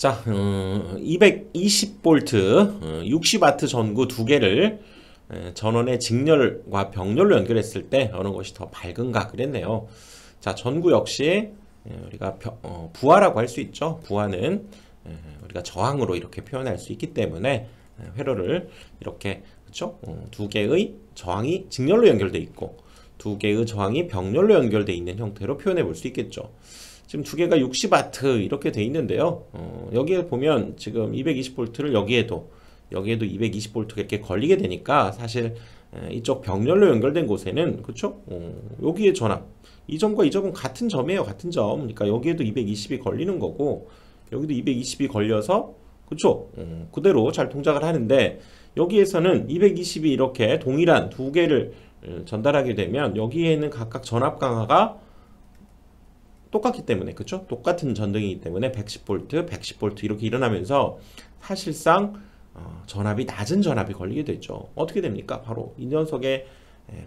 자, 220V 60W 전구 두 개를 전원의 직렬과 병렬로 연결했을 때 어느 것이 더 밝은가 그랬네요. 자, 전구 역시 우리가 부하라고 할 수 있죠. 부하는 우리가 저항으로 이렇게 표현할 수 있기 때문에 회로를 이렇게, 그렇죠? 두 개의 저항이 직렬로 연결되어 있고 두 개의 저항이 병렬로 연결되어 있는 형태로 표현해 볼 수 있겠죠. 지금 두 개가 60W 이렇게 돼 있는데요. 여기에 보면 지금 220V를 여기에도 220V가 이렇게 걸리게 되니까 사실 이쪽 병렬로 연결된 곳에는, 그렇죠? 여기에 전압, 이 점과 이 점은 같은 점이에요. 같은 점. 그러니까 여기에도 220이 걸리는 거고 여기도 220이 걸려서, 그렇죠? 그대로 잘 동작을 하는데 여기에서는 220이 이렇게 동일한 두 개를 전달하게 되면 여기에는 각각 전압 강하가 똑같기 때문에, 그렇죠? 똑같은 전등이기 때문에 110V, 110V 이렇게 일어나면서 사실상 전압이 낮은 전압이 걸리게 되죠. 어떻게 됩니까? 바로 이 녀석의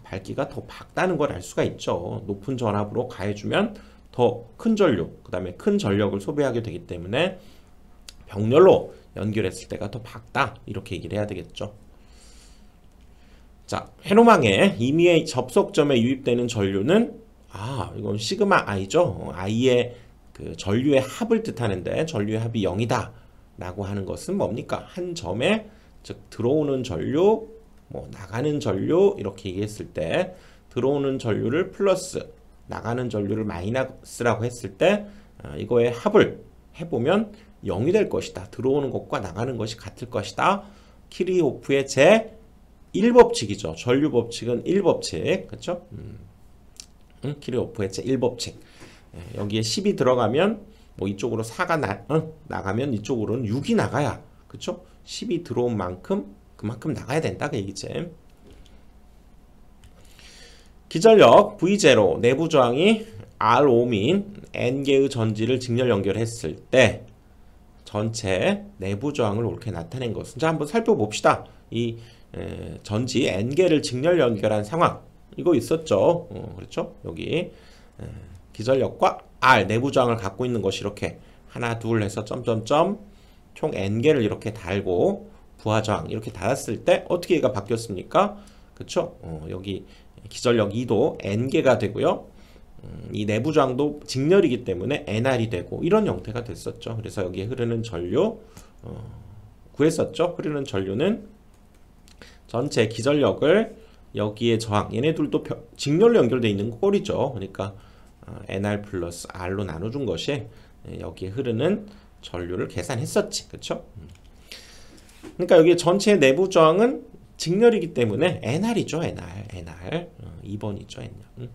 밝기가 더 밝다는 걸 알 수가 있죠. 높은 전압으로 가해주면 더 큰 전류, 그 다음에 큰 전력을 소비하게 되기 때문에 병렬로 연결했을 때가 더 밝다, 이렇게 얘기를 해야 되겠죠. 자, 회로망에 임의의 접속점에 유입되는 전류는 이건 시그마 I죠. I의 그 전류의 합을 뜻하는데 전류의 합이 0이다 라고 하는 것은 뭡니까? 한 점에, 즉 들어오는 전류, 나가는 전류 이렇게 얘기했을 때 들어오는 전류를 플러스, 나가는 전류를 마이너스라고 했을 때 이거의 합을 해보면 0이 될 것이다. 들어오는 것과 나가는 것이 같을 것이다. 키르호프의 제 1법칙이죠. 전류 법칙은 1법칙. 그렇죠? 키르호프의 제 1법칙. 여기에 10이 들어가면 이쪽으로 4가 나가면 이쪽으로는 6이 나가야, 그쵸? 10이 들어온 만큼 그만큼 나가야 된다 그 얘기지. 기전력 V0 내부 저항이 R5민 N개의 전지를 직렬 연결했을 때 전체 내부 저항을 옳게 나타낸 것은, 자 한번 살펴봅시다. 이 전지 N개를 직렬 연결한 상황 이거 있었죠. 그렇죠? 여기 기전력과 R 내부 저항을 갖고 있는 것이 이렇게 하나 둘 해서 점점점 총 N개를 이렇게 달고 부하 저항 이렇게 달았을 때 어떻게 얘가 바뀌었습니까? 그쵸? 여기 기전력 2도 N개가 되고요. 이 내부 저항도 직렬이기 때문에 NR이 되고 이런 형태가 됐었죠. 그래서 여기에 흐르는 전류 구했었죠. 흐르는 전류는 전체 기전력을 여기에 저항, 얘네들도 직렬로 연결되어 있는 꼴이죠. 그러니까 NR 플러스 R로 나눠준 것이 여기에 흐르는 전류를 계산했었지. 그쵸? 그러니까 여기 전체 내부 저항은 직렬이기 때문에 NR이죠. NR 2번이죠. NR.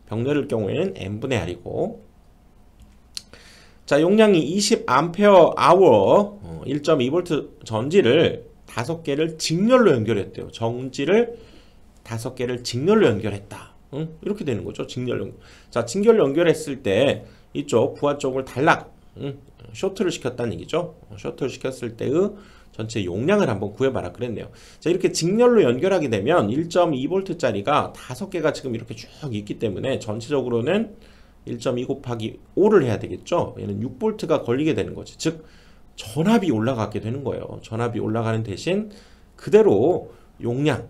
병렬일 경우에는 N분의 R이고, 자 용량이 20A 1.2V 전지를 5개를 직렬로 연결했대요. 전지를 5개를 직렬로 연결했다. 이렇게 되는 거죠. 직렬 연결. 자, 직렬 연결했을 때 이쪽 부하 쪽을 단락, 쇼트를 시켰다는 얘기죠. 쇼트를 시켰을 때의 전체 용량을 한번 구해봐라 그랬네요. 자, 이렇게 직렬로 연결하게 되면 1.2V 짜리가 5개가 지금 이렇게 쭉 있기 때문에 전체적으로는 1.2 곱하기 5를 해야 되겠죠. 얘는 6V가 걸리게 되는 거지. 즉 전압이 올라가게 되는 거예요. 전압이 올라가는 대신 그대로 용량,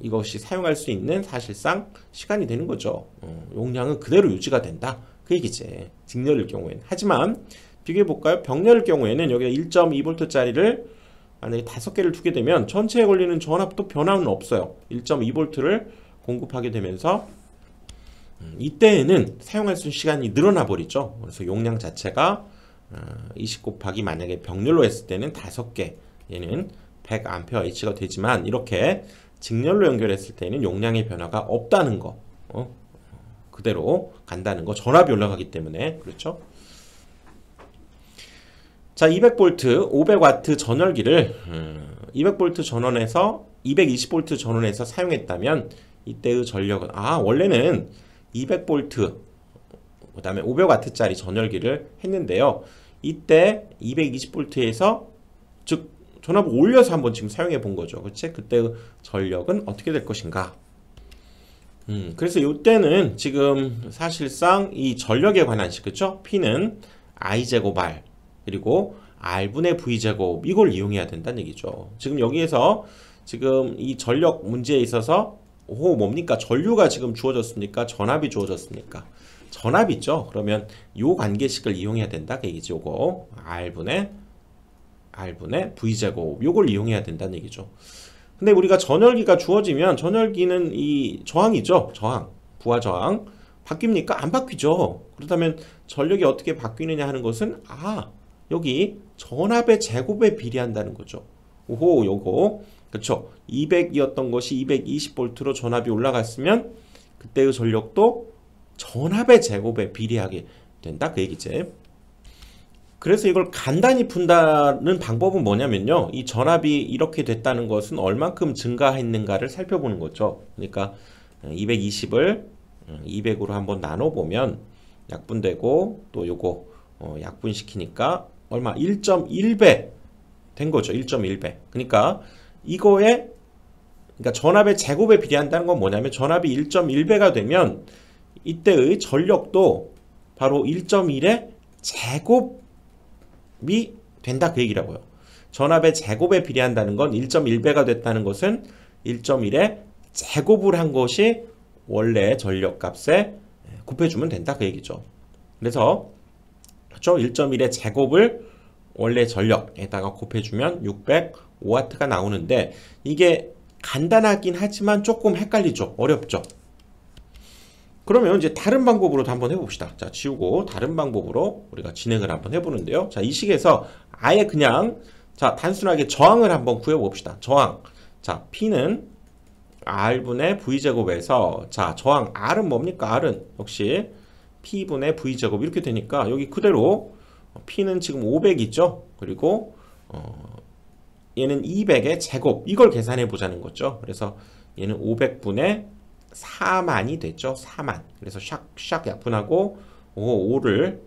이것이 사용할 수 있는 사실상 시간이 되는 거죠. 용량은 그대로 유지가 된다 그 얘기지. 직렬일 경우에는. 하지만 비교해 볼까요? 병렬일 경우에는 여기가 1.2V 짜리를 만약에 5개를 두게 되면 전체에 걸리는 전압도 변화는 없어요. 1.2V를 공급하게 되면서 이때에는 사용할 수 있는 시간이 늘어나 버리죠. 그래서 용량 자체가 20 곱하기 만약에 병렬로 했을 때는 5개, 얘는 100Ah가 되지만 이렇게 직렬로 연결했을 때는 용량의 변화가 없다는 거, 그대로 간다는 거. 전압이 올라가기 때문에. 그렇죠? 자, 200V 500W 전열기를 200V 전원에서 220V 전원에서 사용했다면 이때의 전력은, 원래는 200V 그 다음에 500W 짜리 전열기를 했는데요. 이때 220V에서 즉 전압을 올려서 한번 지금 사용해 본 거죠. 그치? 그때의 전력은 어떻게 될 것인가? 그래서 이때는 지금 사실상 이 전력에 관한 식, 그쵸? P는 I제곱 R, 그리고 R분의 V제곱 이걸 이용해야 된다는 얘기죠. 지금 여기에서 지금 이 전력 문제에 있어서 뭡니까? 전류가 지금 주어졌습니까? 전압이 주어졌습니까? 전압이 있죠. 그러면 요 관계식을 이용해야 된다 그 얘기죠. 요거 R분의 V제곱 요걸 이용해야 된다는 얘기죠. 근데 우리가 전열기가 주어지면 전열기는 이 저항이죠. 저항, 부하 저항 바뀝니까? 안 바뀌죠. 그렇다면 전력이 어떻게 바뀌느냐 하는 것은 여기 전압의 제곱에 비례한다는 거죠. 오호, 요거 그렇죠. 200이었던 것이 220V로 전압이 올라갔으면 그때의 전력도 전압의 제곱에 비례하게 된다 그 얘기지. 그래서 이걸 간단히 푼다는 방법은 뭐냐면요. 이 전압이 이렇게 됐다는 것은 얼만큼 증가했는가를 살펴보는 거죠. 그러니까 220을 200으로 한번 나눠보면 약분되고 또 요거 약분시키니까 얼마? 1.1배 된 거죠. 1.1배. 그러니까 이거에 그러니까 전압의 제곱에 비례한다는 건 뭐냐면 전압이 1.1배가 되면 이때의 전력도 바로 1.1의 제곱이 된다 그 얘기라고요. 전압의 제곱에 비례한다는 건 1.1배가 됐다는 것은 1.1의 제곱을 한 것이 원래 전력값에 곱해주면 된다 그 얘기죠. 그래서 그렇죠? 1.1의 제곱을 원래 전력에다가 곱해주면 605W가 나오는데 이게 간단하긴 하지만 조금 헷갈리죠. 어렵죠. 그러면 이제 다른 방법으로도 한번 해봅시다. 자, 지우고 다른 방법으로 우리가 진행을 한번 해보는데요. 자, 이 식에서 아예 그냥 자 단순하게 저항을 한번 구해봅시다. 저항. 자, P는 R분의 V제곱에서 자 저항 R은 뭡니까? R은 역시 P분의 V제곱 이렇게 되니까 여기 그대로 P는 지금 500 있죠? 그리고 얘는 200의 제곱 이걸 계산해 보자는 거죠. 그래서 얘는 500분의 4만이 됐죠. 4만. 그래서 샥 약분하고 400을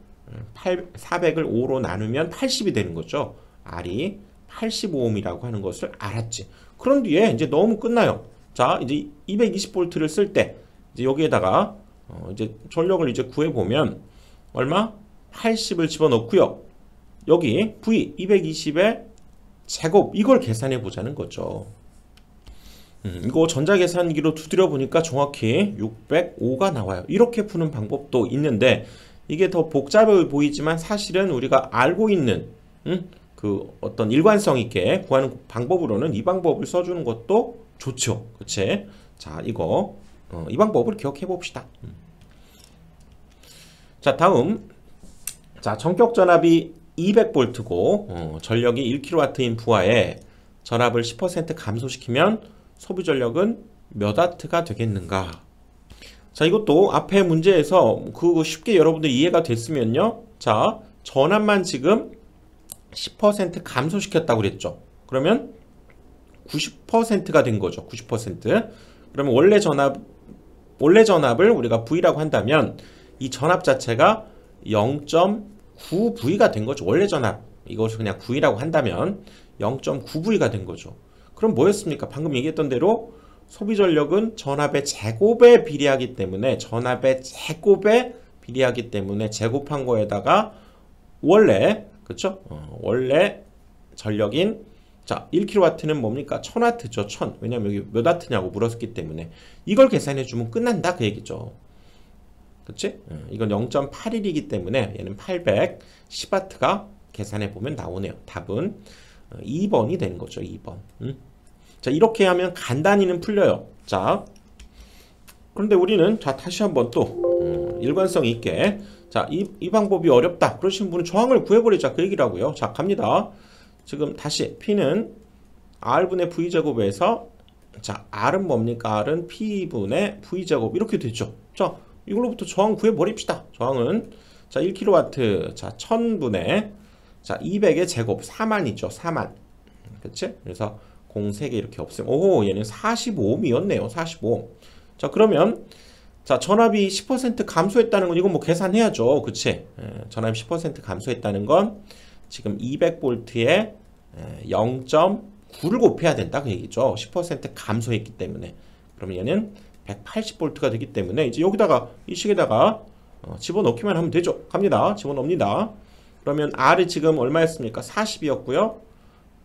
5로 나누면 80이 되는 거죠. R이 85ohm이라고 하는 것을 알았지. 그런 뒤에 이제 넣으면 끝나요. 자, 이제 220V를 쓸 때 이제 여기에다가 이제 전력을 이제 구해 보면 얼마? 80을 집어넣고요. 여기 V 220의 제곱 이걸 계산해 보자는 거죠. 이거 전자계산기로 두드려 보니까 정확히 605가 나와요. 이렇게 푸는 방법도 있는데 이게 더 복잡해 보이지만 사실은 우리가 알고 있는 그 어떤 일관성 있게 구하는 방법으로는 이 방법을 써주는 것도 좋죠. 그치? 자, 이거 이 방법을 기억해 봅시다. 자, 다음 자 전격 전압이 200V고 전력이 1kW인 부하에 전압을 10% 감소시키면 소비 전력은 몇 와트가 되겠는가? 자, 이것도 앞에 문제에서 그거 쉽게 여러분들 이해가 됐으면요. 자, 전압만 지금 10% 감소시켰다고 그랬죠. 그러면 90%가 된 거죠. 90%. 그러면 원래 전압을 우리가 V라고 한다면 이 전압 자체가 0.9V가 된 거죠. 원래 전압. 이것을 그냥 V라고 한다면 0.9V가 된 거죠. 그럼 뭐였습니까? 방금 얘기했던 대로 소비 전력은 전압의 제곱에 비례하기 때문에 제곱한 거에다가 원래 그렇죠? 원래 전력인 자 1kW는 뭡니까? 1000W죠. 1000. 왜냐면 여기 몇 와트냐고 물었기 때문에 이걸 계산해 주면 끝난다 그 얘기죠. 그렇지? 이건 0.81이기 때문에 얘는 810W가 계산해 보면 나오네요. 답은 2번이 되는 거죠. 2번. 자, 이렇게 하면 간단히는 풀려요. 자, 그런데 우리는 자 다시 한번 또 일관성 있게 자, 이 방법이 어렵다. 그러신 분은 저항을 구해버리자. 그 얘기라고요. 자, 갑니다. 지금 다시 P는 R분의 V제곱에서 자, R은 뭡니까? R은 P분의 V제곱 이렇게 되죠. 자, 이걸로부터 저항 구해버립시다. 저항은 자 1kW 자 1000분의 자 200의 제곱 4만이죠. 4만. 그치? 그래서 0 3개 이렇게 없으면 오 얘는 45ohm이었네요. 45ohm. 자 그러면 자 전압이 10% 감소했다는 건 이건 뭐 계산해야죠. 그치? 전압이 10% 감소했다는 건 지금 200V에 0.9를 곱해야 된다 그 얘기죠. 10% 감소했기 때문에. 그러면 얘는 180V가 되기 때문에 이제 여기다가 이 식에다가 집어넣기만 하면 되죠. 갑니다. 집어넣습니다. 그러면 R이 지금 얼마였습니까? 40이었고요.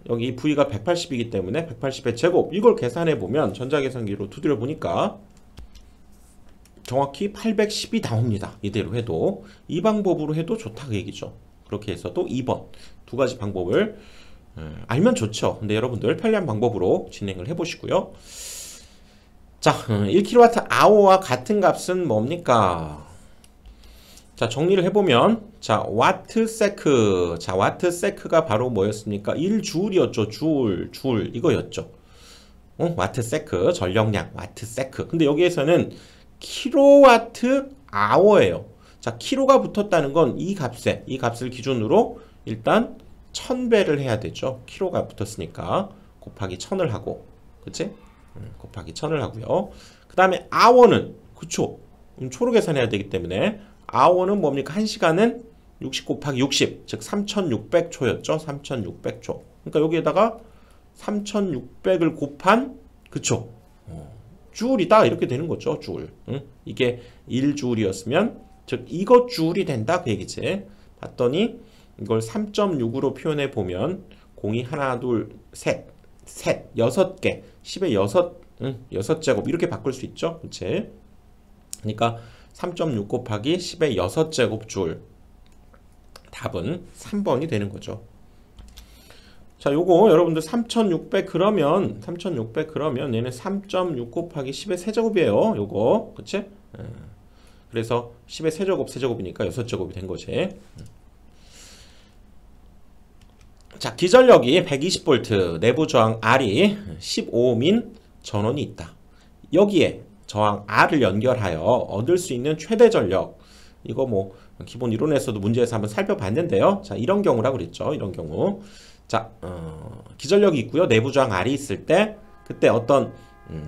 여기 V가 180이기 때문에 180의 제곱 이걸 계산해 보면 전자계산기로 두드려 보니까 정확히 810이 나옵니다. 이대로 해도 이 방법으로 해도 좋다 그 얘기죠. 그렇게 해서도 2번 두 가지 방법을 알면 좋죠. 근데 여러분들 편리한 방법으로 진행을 해보시고요. 자, 1kWh와 같은 값은 뭡니까? 자, 정리를 해보면 자, 와트세크. 자, 와트세크가 바로 뭐였습니까? 1주울이었죠. 줄 이거였죠. 와트세크 전력량 와트세크. 근데 여기에서는 킬로와트 아워예요. 자, 킬로가 붙었다는 건 이 값을 기준으로 일단 1000배를 해야 되죠. 킬로가 붙었으니까 곱하기 1000을 하고, 그치? 곱하기 1000을 하고요. 그 다음에 아워는 그쵸? 초로 계산해야 되기 때문에 아워는 뭡니까? 1시간은 60 곱하기 60, 즉 3600초였죠. 3600초. 그러니까 여기에다가 3600을 곱한 그쵸? 주울이다 이렇게 되는 거죠. 주울. 이게 1주울이었으면 즉 이것 주울이 된다 그 얘기지. 봤더니 이걸 3.6으로 표현해 보면 공이 하나 둘 셋 6개 10의 6제곱 이렇게 바꿀 수 있죠. 그치? 그러니까 3.6 곱하기 10의 6제곱 줄. 답은 3번이 되는 거죠. 자, 요거 여러분들 3600 그러면 얘는 3.6 곱하기 10의 세제곱이에요. 요거. 그치? 그래서 10의 세제곱이니까 6제곱이 된 거지. 자, 기전력이 120V, 내부 저항 R이 15옴인 전원이 있다. 여기에 저항 R을 연결하여 얻을 수 있는 최대 전력. 이거 뭐 기본 이론에서도 문제에서 한번 살펴봤는데요. 자, 이런 경우라고 그랬죠. 이런 경우. 자, 기전력이 있고요. 내부 저항 R이 있을 때 그때 어떤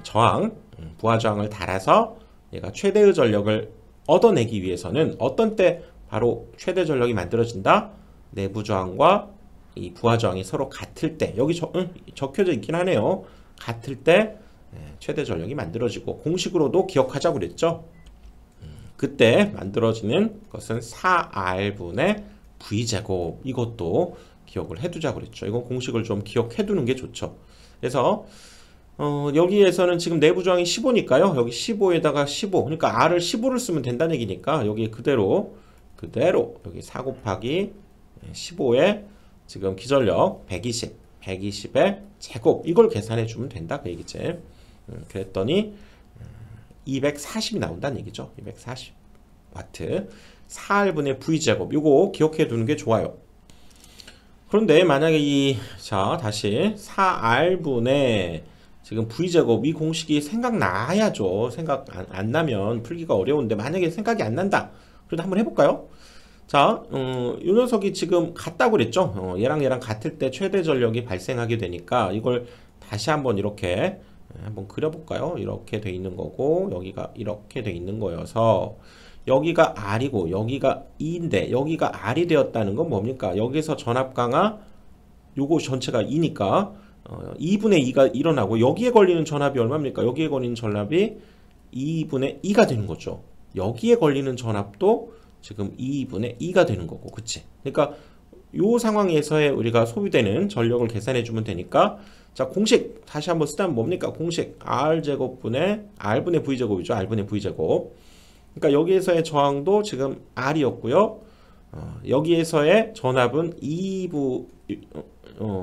저항, 부하 저항을 달아서 얘가 최대의 전력을 얻어내기 위해서는 어떤 때 바로 최대 전력이 만들어진다? 내부 저항과 이 부하 저항이 서로 같을 때, 여기 적혀져 있긴 하네요. 같을 때 최대 전력이 만들어지고, 공식으로도 기억하자고 그랬죠. 그때 만들어지는 것은 4R분의 V제곱. 이것도 기억을 해두자고 그랬죠. 이건 공식을 좀 기억해두는 게 좋죠. 그래서 여기에서는 지금 내부 저항이 15니까요. 여기 15에다가 15. 그러니까 R을 15를 쓰면 된다는 얘기니까 여기 그대로 여기 4 곱하기 15에 지금 기전력 120의 제곱 이걸 계산해 주면 된다 그 얘기지. 그랬더니 240이 나온다는 얘기죠. 240W 4R분의 V제곱 이거 기억해 두는 게 좋아요. 그런데 만약에 다시 4R분의 지금 V제곱 이 공식이 생각나야죠. 생각 안 나면 풀기가 어려운데 만약에 생각이 안 난다. 그래도 한번 해볼까요? 자, 이 녀석이 지금 같다고 그랬죠. 얘랑 같을 때 최대 전력이 발생하게 되니까 이걸 다시 한번 이렇게 한번 그려볼까요? 이렇게 돼 있는 거고 여기가 이렇게 돼 있는 거여서 여기가 R이고 여기가 E인데 여기가 R이 되었다는 건 뭡니까? 여기서 전압 강하 요거 전체가 E니까 2분의 2가 일어나고 여기에 걸리는 전압이 얼마입니까? 여기에 걸리는 전압이 2분의 2가 되는 거죠. 여기에 걸리는 전압도 지금 2분의 2가 되는 거고, 그치? 그러니까 요 상황에서의 우리가 소비되는 전력을 계산해 주면 되니까 자, 공식 다시 한번 쓰다면 뭡니까? 공식 R제곱분의 R분의 V제곱이죠. R분의 V제곱. 그러니까 여기에서의 저항도 지금 R이었고요. 여기에서의 전압은 2부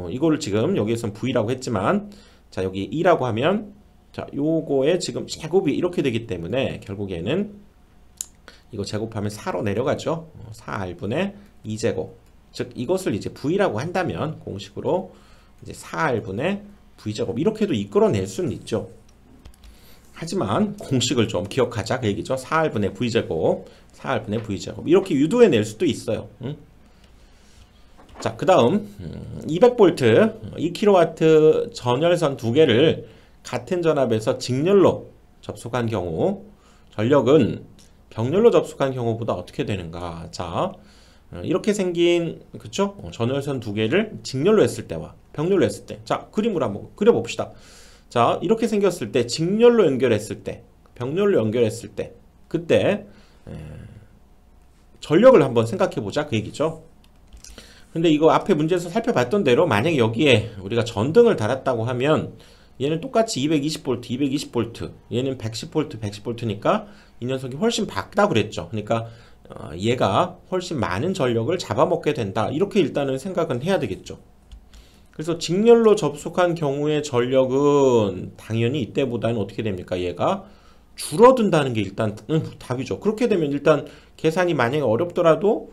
이거를 지금 여기에서는 V라고 했지만 자, 여기 2라고 하면 자, 요거의 지금 제곱이 이렇게 되기 때문에 결국에는 이거 제곱하면 4로 내려가죠. 4R분의 2제곱. 즉 이것을 이제 V라고 한다면 공식으로 이제 4R분의 V제곱 이렇게도 이끌어낼 수는 있죠. 하지만 공식을 좀 기억하자 그 얘기죠. 4R분의 V제곱 4R분의 V제곱 이렇게 유도해낼 수도 있어요. 자, 그 다음 200V 2kW 전열선 두 개를 같은 전압에서 직렬로 접속한 경우 전력은 병렬로 접속한 경우보다 어떻게 되는가? 자, 이렇게 생긴 그쵸? 전열선 두 개를 직렬로 했을 때와 병렬로 했을 때, 자, 그림으로 한번 그려봅시다. 자, 이렇게 생겼을 때 직렬로 연결했을 때, 병렬로 연결했을 때, 그때 전력을 한번 생각해 보자 그 얘기죠. 근데 이거 앞에 문제에서 살펴봤던 대로 만약에 여기에 우리가 전등을 달았다고 하면 얘는 똑같이 220V, 220V, 얘는 110V, 110V니까 이 녀석이 훨씬 밝다 그랬죠. 그러니까 얘가 훨씬 많은 전력을 잡아먹게 된다. 이렇게 일단은 생각은 해야 되겠죠. 그래서 직렬로 접속한 경우의 전력은 당연히 이때보다는 어떻게 됩니까? 얘가 줄어든다는 게 일단 답이죠. 그렇게 되면 일단 계산이 만약에 어렵더라도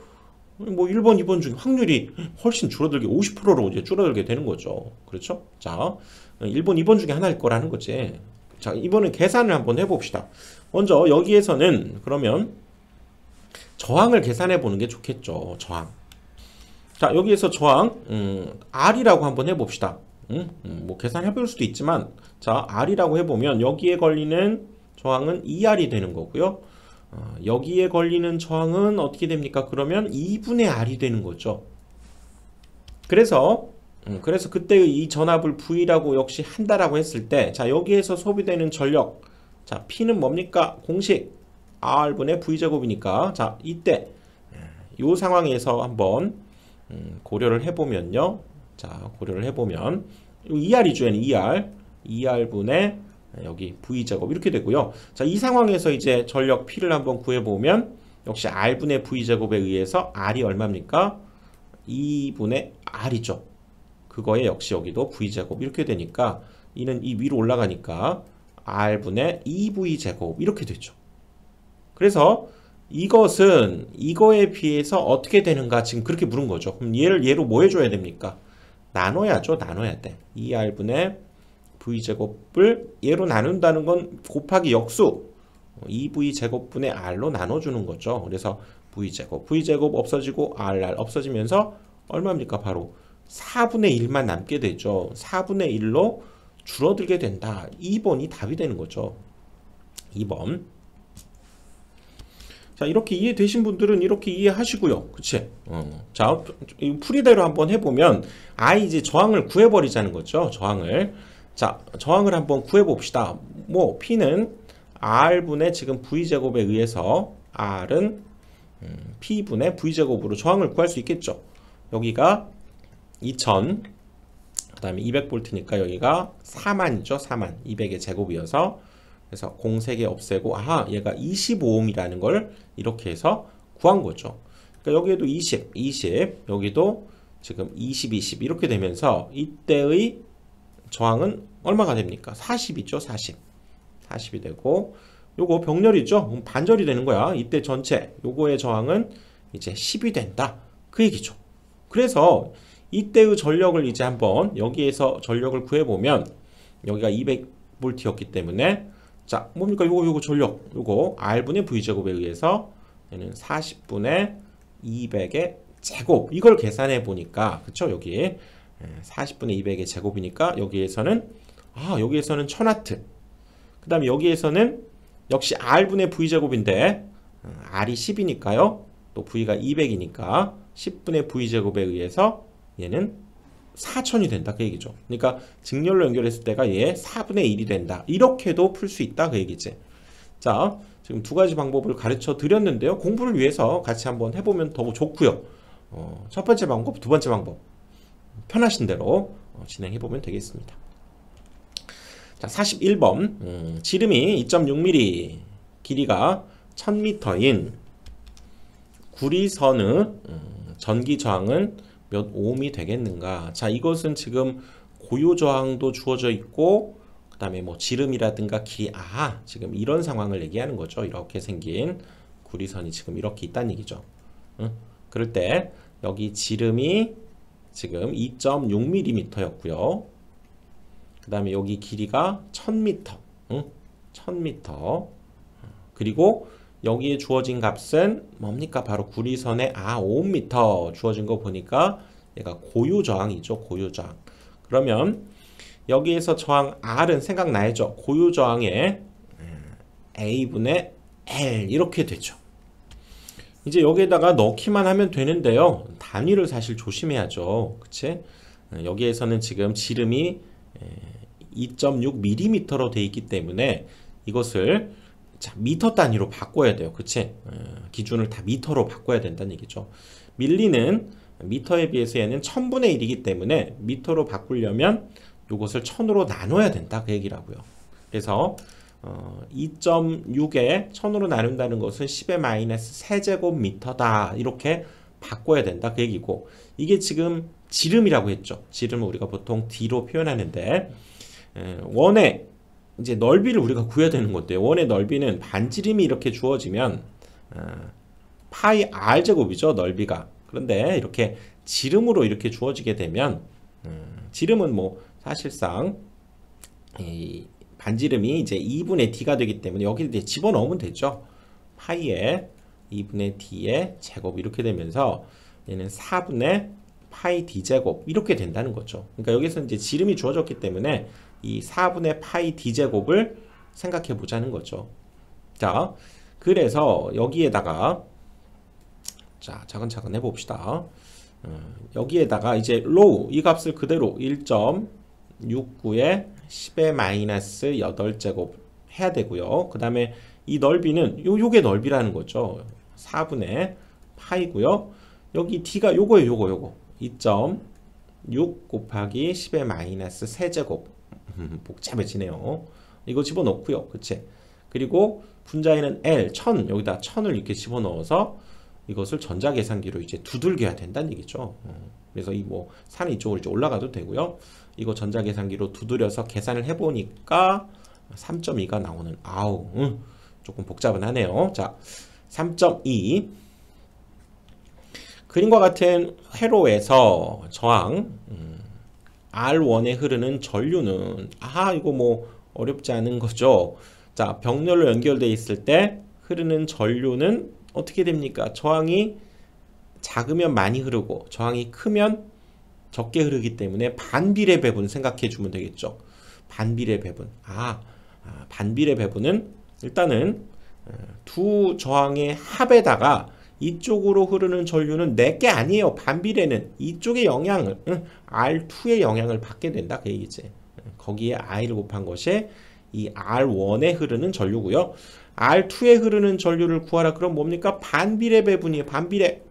뭐 1번, 2번 중에 확률이 훨씬 줄어들게 50%로 이제 줄어들게 되는 거죠. 그렇죠? 자, 1번, 2번 중에 하나일 거라는 거지. 자, 이번에 계산을 한번 해봅시다. 먼저 여기에서는 그러면 저항을 계산해 보는 게 좋겠죠. 저항. 자, 여기에서 저항 R이라고 한번 해봅시다. 뭐 계산해 볼 수도 있지만 자, R이라고 해보면 여기에 걸리는 저항은 2R이 되는 거고요. 여기에 걸리는 저항은 어떻게 됩니까? 그러면 2분의 R이 되는 거죠. 그래서 그때의 이 전압을 V라고 역시 한다라고 했을 때 자, 여기에서 소비되는 전력 자, P는 뭡니까? 공식 R분의 V제곱이니까 자, 이때 이 상황에서 한번 고려를 해보면요. 자, 고려를 해보면 2R이죠. 2R분의 여기 V제곱 이렇게 되고요. 자, 이 상황에서 이제 전력 P를 한번 구해보면 역시 R분의 V제곱에 의해서 R이 얼마입니까? 2분의 R이죠. 그거에 역시 여기도 V제곱 이렇게 되니까 이는 이 위로 올라가니까 R분의 2V제곱 이렇게 되죠. 그래서 이것은 이거에 비해서 어떻게 되는가 지금 그렇게 물은 거죠. 그럼 얘를 얘로 뭐 해줘야 됩니까? 나눠야죠. 나눠야 돼. 2R분의 V제곱을 얘로 나눈다는 건 곱하기 역수 2V제곱분의 R로 나눠주는 거죠. 그래서 V제곱 없어지고 RR 없어지면서 얼마입니까? 바로 4분의 1만 남게 되죠. 4분의 1로 줄어들게 된다. 2번이 답이 되는 거죠. 2번. 자, 이렇게 이해되신 분들은 이렇게 이해하시고요. 그치? 자, 풀이대로 한번 해보면 이제 저항을 구해버리자는 거죠. 저항을. 자, 저항을 한번 구해봅시다. 뭐 P는 R분의 지금 V제곱에 의해서 R은 P분의 V제곱으로 저항을 구할 수 있겠죠. 여기가 2000 그 다음에 200V니까 여기가 4만이죠. 4만 200의 제곱이어서 그래서 공 3개 없애고 얘가 25ohm이라는 걸 이렇게 해서 구한 거죠. 그러니까 여기에도 20 여기도 지금 20 이렇게 되면서 이때의 저항은 얼마가 됩니까? 40이죠. 40이 되고 요거 병렬이죠. 반절이 되는 거야. 이때 전체 요거의 저항은 이제 10이 된다. 그 얘기죠. 그래서 이때의 전력을 이제 한번 여기에서 전력을 구해보면 여기가 200V였기 때문에 자, 뭡니까? 요거 전력 요거 R분의 V제곱에 의해서 얘는 40분의 200의 제곱 이걸 계산해 보니까 그쵸? 여기 40분의 200의 제곱이니까 여기에서는 1000W 그 다음에 여기에서는 역시 R분의 V제곱인데 R이 10이니까요 또 V가 200이니까 10분의 V제곱에 의해서 얘는 4000이 된다 그 얘기죠. 그러니까 직렬로 연결했을 때가 얘 4분의 1이 된다 이렇게도 풀 수 있다 그 얘기지. 자, 지금 두 가지 방법을 가르쳐 드렸는데요 공부를 위해서 같이 한번 해보면 더 좋고요. 첫 번째 방법, 두 번째 방법 편하신 대로 진행해보면 되겠습니다. 자, 41번 지름이 2.6mm 길이가 1000m인 구리선의 전기 저항은 몇 ohm이 되겠는가. 자, 이것은 지금 고유 저항도 주어져 있고 그 다음에 뭐 지름이라든가 길이 지금 이런 상황을 얘기하는 거죠. 이렇게 생긴 구리선이 지금 이렇게 있다는 얘기죠. 그럴 때 여기 지름이 지금 2.6mm 였고요. 그 다음에 여기 길이가 1000m 1000m 그리고 여기에 주어진 값은 뭡니까? 바로 구리선의 5m 주어진 거 보니까 얘가 고유 저항이죠. 고유 저항. 그러면 여기에서 저항 R은 생각나야죠. 고유 저항의 A분의 L 이렇게 되죠. 이제 여기에다가 넣기만 하면 되는데요. 단위를 사실 조심해야죠. 그치? 여기에서는 지금 지름이 2.6mm로 되어 있기 때문에 이것을 미터 단위로 바꿔야 돼요. 그치? 기준을 다 미터로 바꿔야 된다는 얘기죠. 밀리는 미터에 비해서 얘는 1000분의 1이기 때문에 미터로 바꾸려면 이것을 1000으로 나눠야 된다 그 얘기라고요. 그래서 2.6에 1000으로 나눈다는 것은 10의 마이너스 세제곱미터다 이렇게 바꿔야 된다 그 얘기고, 이게 지금 지름이라고 했죠. 지름을 우리가 보통 D로 표현하는데 원의 이제 넓이를 우리가 구해야 되는 건데, 원의 넓이는 반지름이 이렇게 주어지면 파이 r 제곱이죠 넓이가. 그런데 이렇게 지름으로 이렇게 주어지게 되면 지름은 뭐 사실상 이 반지름이 이제 2분의 d가 되기 때문에 여기 이제 집어넣으면 되죠. 파이에 2분의 d의 제곱 이렇게 되면서 얘는 4분의 파이 d 제곱 이렇게 된다는 거죠. 그러니까 여기서 이제 지름이 주어졌기 때문에 이 4분의 파이 d 제곱을 생각해 보자는 거죠. 자, 그래서 여기에다가 자 차근차근 해봅시다. 여기에다가 이제 로우 이 값을 그대로 1.69에 10의 마이너스 8제곱 해야 되고요. 그 다음에 이 넓이는 요게 넓이라는 거죠. 4분의 파이고요. 여기 d가 요거예요. 요거 2.6 곱하기 10의 마이너스 세제곱. 복잡해지네요. 이거 집어넣고요. 그치? 그리고 분자에는 L 1000 여기다 1000을 이렇게 집어넣어서 이것을 전자계산기로 이제 두들겨야 된다는 얘기죠. 그래서 이 뭐 산이 이쪽으로 이제 올라가도 되고요. 이거 전자계산기로 두드려서 계산을 해보니까 3.2가 나오는. 아우 조금 복잡은 하네요. 자, 3.2 그림과 같은 회로에서 저항 R1에 흐르는 전류는 이거 뭐 어렵지 않은 거죠. 자, 병렬로 연결되어 있을 때 흐르는 전류는 어떻게 됩니까? 저항이 작으면 많이 흐르고 저항이 크면 적게 흐르기 때문에 반비례 배분 생각해 주면 되겠죠. 반비례 배분. 반비례 배분은 일단은 두 저항의 합에다가 이쪽으로 흐르는 전류는 내게 아니에요. 반비례는 이쪽의 영향을 R2의 영향을 받게 된다 그 얘기지. 거기에 I를 곱한 것이 이 R1에 흐르는 전류고요. R2에 흐르는 전류를 구하라. 그럼 뭡니까? 반비례 배분이에요. 반비례.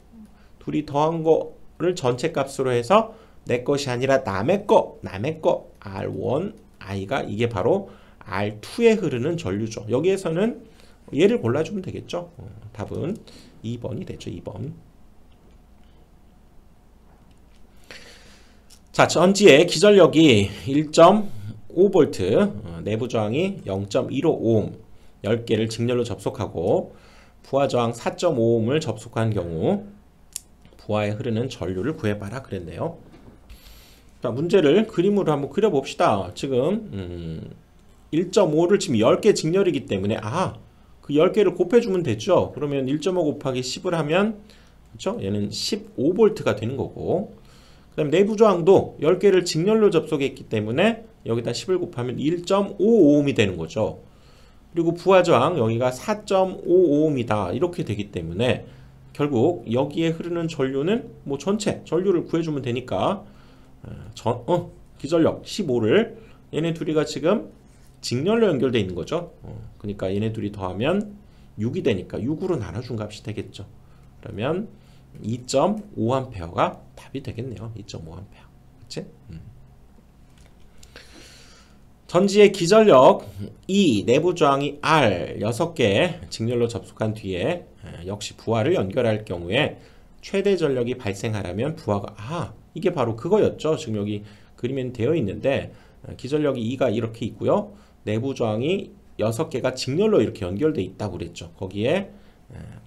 둘이 더한 거를 전체 값으로 해서 내 것이 아니라 남의 거 R1 I가 이게 바로 R2에 흐르는 전류죠. 여기에서는 얘를 골라주면 되겠죠. 답은 2번이 되죠. 2번. 자, 전지의 기전력이 1.5V, 내부 저항이 0.15오hm, 10개를 직렬로 접속하고 부하 저항 4.5ohm을 접속한 경우 부하에 흐르는 전류를 구해봐라 그랬네요. 자, 문제를 그림으로 한번 그려봅시다. 지금 1.5를 지금 10개 직렬이기 때문에 그 10개를 곱해주면 되죠. 그러면 1.5 곱하기 10을 하면 그렇죠? 얘는 15V가 되는 거고, 그 다음에 내부 저항도 10개를 직렬로 접속했기 때문에 여기다 10을 곱하면 1.5ohm이 되는 거죠. 그리고 부하 저항 여기가 4.5ohm이다 이렇게 되기 때문에 결국 여기에 흐르는 전류는 뭐 전체 전류를 구해주면 되니까 기전력 15를 얘네 둘이가 지금 직렬로 연결되어 있는 거죠. 그러니까 얘네 둘이 더하면 6이 되니까 6으로 나눠준 값이 되겠죠. 그러면 2.5A가 답이 되겠네요. 2.5A. 그치? 전지의 기전력 E, 내부 저항이 R 6개 직렬로 접속한 뒤에 역시 부하를 연결할 경우에 최대 전력이 발생하려면 부하가 이게 바로 그거였죠. 지금 여기 그림엔 되어 있는데 기전력이 E가 이렇게 있고요. 내부 저항이 6개가 직렬로 이렇게 연결되어 있다고 그랬죠. 거기에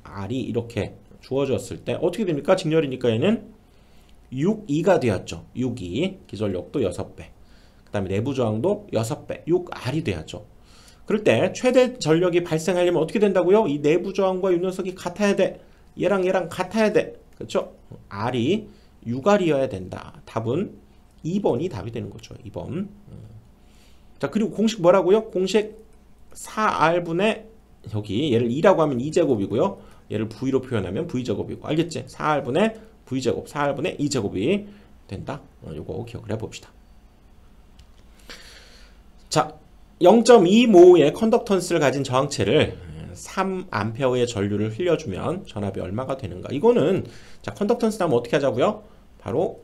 R이 이렇게 주어졌을 때 어떻게 됩니까? 직렬이니까 얘는 6E가 되었죠. 6E, 기전력도 6배. 그 다음에 내부 저항도 6배, 6R이 돼야죠. 그럴 때 최대 전력이 발생하려면 어떻게 된다고요? 이 내부 저항과 이 녀석이 같아야 돼. 얘랑 같아야 돼. 그렇죠? R이 6R이어야 된다. 답은 2번이 답이 되는 거죠. 2번. 자, 그리고 공식 뭐라고요? 공식 4R분의 여기 얘를 2라고 하면 2제곱이고요. 얘를 V로 표현하면 V제곱이고. 알겠지? 4R분의 V제곱, 4R분의 2제곱이 된다. 요거 기억을 해봅시다. 자, 0.2모의 컨덕턴스를 가진 저항체를 3A의 전류를 흘려주면 전압이 얼마가 되는가. 이거는 자 컨덕턴스 나면 어떻게 하자고요? 바로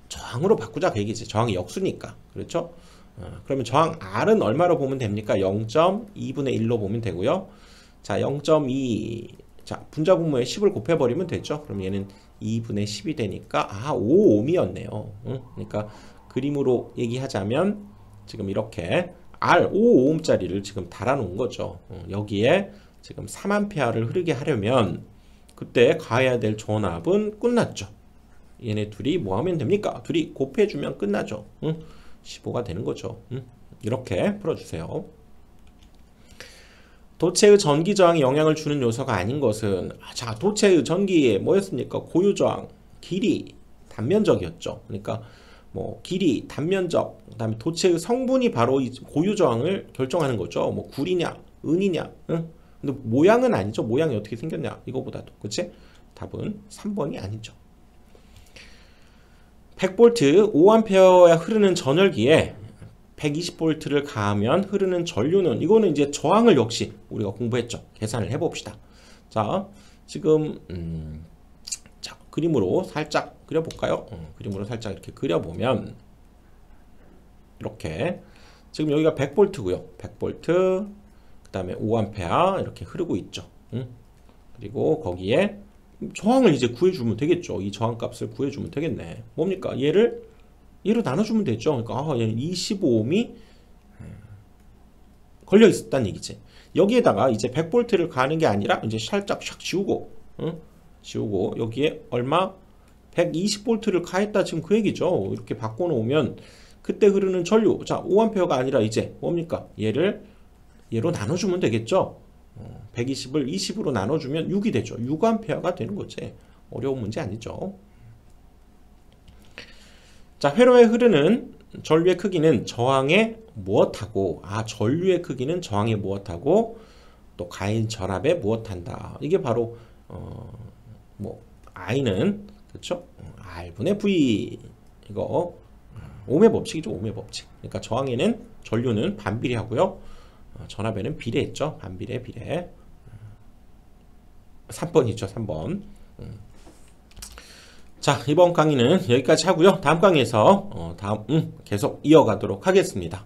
저항으로 바꾸자 그 얘기지. 저항이 역수니까. 그렇죠? 그러면 저항 R은 얼마로 보면 됩니까? 0.2분의 1로 보면 되고요. 자 0.2 자 분자분모에 10을 곱해버리면 되죠. 그럼 얘는 2분의 10이 되니까 5ohm이었네요. 그러니까 그림으로 얘기하자면 지금 이렇게 R 5ohm짜리를 지금 달아놓은 거죠. 여기에 지금 3A를 흐르게 하려면 그때 가해야 될 전압은 끝났죠. 얘네 둘이 뭐 하면 됩니까? 둘이 곱해주면 끝나죠. 15가 되는 거죠. 이렇게 풀어주세요. 도체의 전기 저항에 영향을 주는 요소가 아닌 것은 자 도체의 전기에 뭐였습니까? 고유 저항, 길이, 단면적이었죠. 그러니까 뭐 길이, 단면적, 그다음에 도체의 성분이 바로 이 고유 저항을 결정하는 거죠. 뭐 구리냐, 은이냐, 응? 근데 모양은 아니죠. 모양이 어떻게 생겼냐 이거보다도 그치? 답은 3번이 아니죠. 100V 5A야 흐르는 전열기에 120V를 가하면 흐르는 전류는 이거는 이제 저항을 역시 우리가 공부했죠. 계산을 해봅시다. 자 지금 자 그림으로 살짝 그려볼까요? 그림으로 살짝 이렇게 그려보면 이렇게 지금 여기가 100V고요. 100V 그 다음에 5A 이렇게 흐르고 있죠. 그리고 거기에 저항을 이제 구해주면 되겠죠. 이 저항값을 구해주면 되겠네. 뭡니까? 얘로 나눠주면 되죠. 그러니까 얘는 25ohm이 걸려 있었다는 얘기지. 여기에다가 이제 100V를 가는 게 아니라 이제 살짝 샥 지우고, 지우고 여기에 얼마? 120V를 가했다 지금 그 얘기죠. 이렇게 바꿔놓으면 그때 흐르는 전류, 자 5A가 아니라 이제 뭡니까? 얘로 나눠주면 되겠죠. 120을 20으로 나눠주면 6이 되죠. 6A가 되는 거지. 어려운 문제 아니죠. 자, 회로에 흐르는 전류의 크기는 저항에 무엇하고 전류의 크기는 저항에 무엇하고 또 가인 전압에 무엇한다. 이게 바로 뭐 I는 그렇죠? R분의 V 이거 ohm의 법칙이죠. ohm의 법칙. 그러니까 저항에는 전류는 반비례하고요. 전압에는 비례했죠. 반비례 비례. 3번이죠. 3번. 자, 이번 강의는 여기까지 하고요. 다음 강의에서 계속 이어가도록 하겠습니다.